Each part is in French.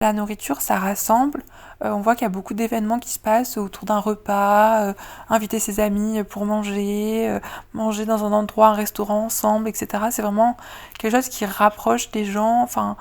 La nourriture, ça rassemble. On voit qu'il y a beaucoup d'événements qui se passent autour d'un repas, inviter ses amis pour manger, manger dans un endroit, un restaurant ensemble, etc. C'est vraiment quelque chose qui rapproche des gens, enfin,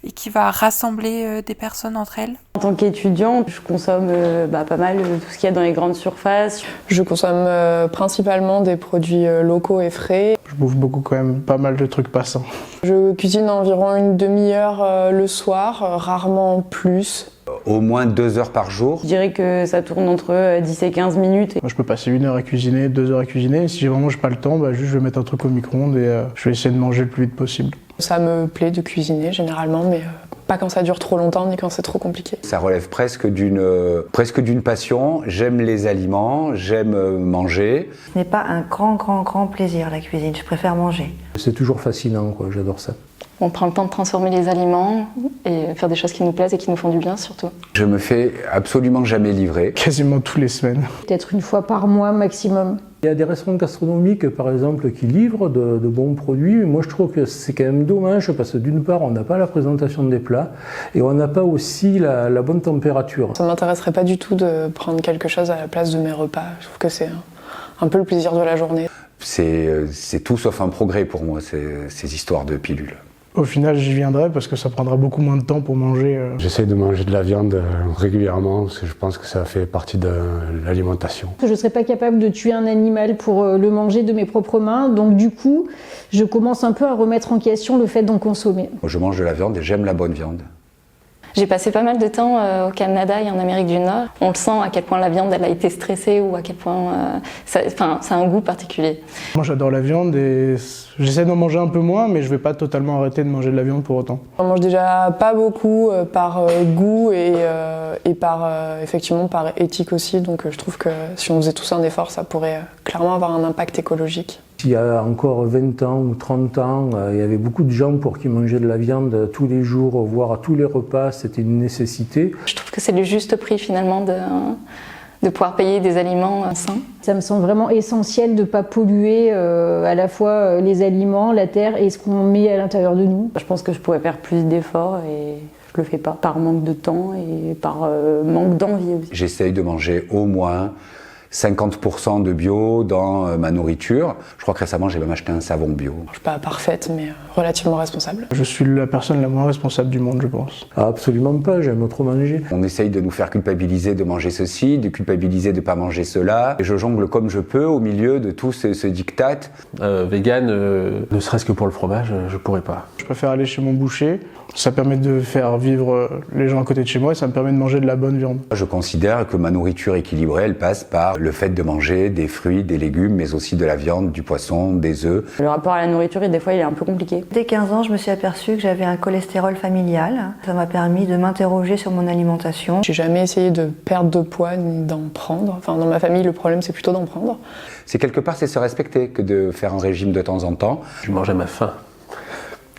et qui va rassembler des personnes entre elles. En tant qu'étudiant, je consomme pas mal tout ce qu'il y a dans les grandes surfaces. Je consomme principalement des produits locaux et frais. Je bouffe beaucoup quand même, pas mal de trucs passants. Je cuisine environ une demi-heure le soir, rarement plus. Au moins 2 heures par jour. Je dirais que ça tourne entre 10 et 15 minutes. Moi, je peux passer 1 heure à cuisiner, 2 heures à cuisiner. Si vraiment j'ai pas le temps, juste je vais mettre un truc au micro-ondes et je vais essayer de manger le plus vite possible. Ça me plaît de cuisiner généralement, mais pas quand ça dure trop longtemps ni quand c'est trop compliqué. Ça relève presque d'une passion. J'aime les aliments, j'aime manger. Ce n'est pas un grand plaisir la cuisine, je préfère manger. C'est toujours fascinant, quoi. J'adore ça. On prend le temps de transformer les aliments et faire des choses qui nous plaisent et qui nous font du bien surtout. Je me fais absolument jamais livrer. Quasiment toutes les semaines. Peut-être une fois par mois maximum. Il y a des restaurants gastronomiques, par exemple, qui livrent de bons produits. Moi, je trouve que c'est quand même dommage parce que d'une part, on n'a pas la présentation des plats et on n'a pas aussi la bonne température. Ça ne m'intéresserait pas du tout de prendre quelque chose à la place de mes repas. Je trouve que c'est un peu le plaisir de la journée. C'est tout sauf un progrès pour moi, ces histoires de pilules. Au final, j'y viendrai parce que ça prendra beaucoup moins de temps pour manger. J'essaie de manger de la viande régulièrement parce que je pense que ça fait partie de l'alimentation. Je ne serais pas capable de tuer un animal pour le manger de mes propres mains, donc du coup, je commence un peu à remettre en question le fait d'en consommer. Je mange de la viande et j'aime la bonne viande. J'ai passé pas mal de temps au Canada et en Amérique du Nord. On le sent à quel point la viande elle a été stressée ou à quel point ça a un goût particulier. Moi j'adore la viande et j'essaie d'en manger un peu moins, mais je vais pas totalement arrêter de manger de la viande pour autant. On mange déjà pas beaucoup par goût et effectivement par éthique aussi, donc je trouve que si on faisait tous un effort, ça pourrait clairement avoir un impact écologique. Il y a encore 20 ans ou 30 ans, il y avait beaucoup de gens pour qui mangeaient de la viande tous les jours, voire à tous les repas, c'était une nécessité. Je trouve que c'est le juste prix finalement de pouvoir payer des aliments sains. Ça me semble vraiment essentiel de ne pas polluer à la fois les aliments, la terre et ce qu'on met à l'intérieur de nous. Je pense que je pourrais faire plus d'efforts et je le fais pas, par manque de temps et par manque d'envie aussi. J'essaye de manger au moins 50% de bio dans ma nourriture. Je crois que récemment, j'ai même acheté un savon bio. Je ne suis pas parfaite, mais relativement responsable. Je suis la personne la moins responsable du monde, je pense. Absolument pas, j'aime trop manger. On essaye de nous faire culpabiliser de manger ceci, de culpabiliser de ne pas manger cela. Et je jongle comme je peux au milieu de tout ce diktat. Vegan, ne serait-ce que pour le fromage, je pourrais pas. Je préfère aller chez mon boucher. Ça permet de faire vivre les gens à côté de chez moi et ça me permet de manger de la bonne viande. Je considère que ma nourriture équilibrée, elle passe par le fait de manger des fruits, des légumes, mais aussi de la viande, du poisson, des œufs. Le rapport à la nourriture, des fois, il est un peu compliqué. Dès 15 ans, je me suis aperçue que j'avais un cholestérol familial. Ça m'a permis de m'interroger sur mon alimentation. J'ai jamais essayé de perdre de poids ni d'en prendre. Enfin, dans ma famille, le problème, c'est plutôt d'en prendre. C'est quelque part, c'est se respecter que de faire un régime de temps en temps. Je mange à ma faim,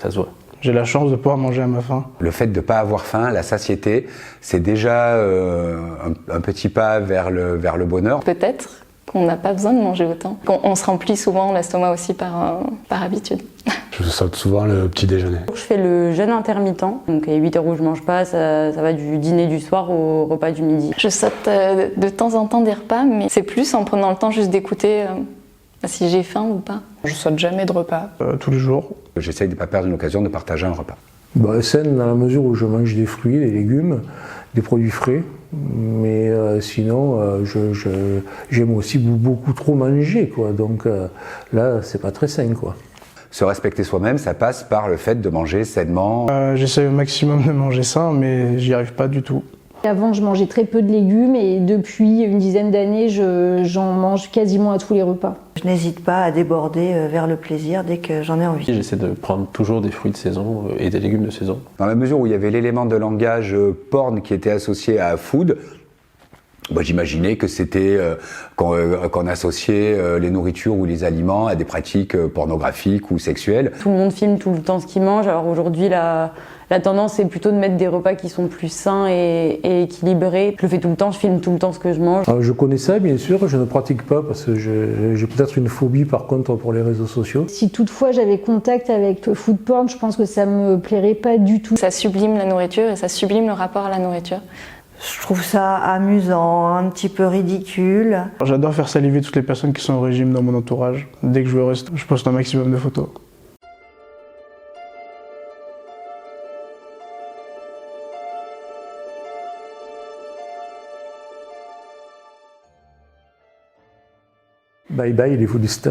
ça se voit. J'ai la chance de pouvoir manger à ma faim. Le fait de ne pas avoir faim, la satiété, c'est déjà un petit pas vers le bonheur. Peut-être qu'on n'a pas besoin de manger autant. On se remplit souvent l'estomac aussi par habitude. Je saute souvent le petit déjeuner. Je fais le jeûne intermittent, donc à 8 heures où je mange pas, ça va du dîner du soir au repas du midi. Je saute de temps en temps des repas, mais c'est plus en prenant le temps juste d'écouter si j'ai faim ou pas. Je saute jamais de repas. Tous les jours. J'essaye de ne pas perdre une occasion de partager un repas. Saine dans la mesure où je mange des fruits, des légumes, des produits frais. Mais sinon, j'aime aussi beaucoup trop manger, quoi. Donc là, c'est pas très sain, quoi. Se respecter soi-même, ça passe par le fait de manger sainement. J'essaie au maximum de manger sain, mais j'y arrive pas du tout. Avant, je mangeais très peu de légumes et depuis une dizaine d'années, j'en mange quasiment à tous les repas. Je n'hésite pas à déborder vers le plaisir dès que j'en ai envie. J'essaie de prendre toujours des fruits de saison et des légumes de saison. Dans la mesure où il y avait l'élément de langage porn qui était associé à food, J'imaginais que c'était qu'on associait les nourritures ou les aliments à des pratiques pornographiques ou sexuelles. Tout le monde filme tout le temps ce qu'il mange. Alors aujourd'hui, la tendance est plutôt de mettre des repas qui sont plus sains et équilibrés. Je le fais tout le temps, je filme tout le temps ce que je mange. Alors, je connais ça, bien sûr, je ne pratique pas parce que j'ai peut-être une phobie par contre pour les réseaux sociaux. Si toutefois j'avais contact avec le food porn, je pense que ça me plairait pas du tout. Ça sublime la nourriture et ça sublime le rapport à la nourriture. Je trouve ça amusant, un petit peu ridicule. J'adore faire saliver toutes les personnes qui sont au régime dans mon entourage. Dès que je vais au resto, je poste un maximum de photos. Bye bye les foodistes.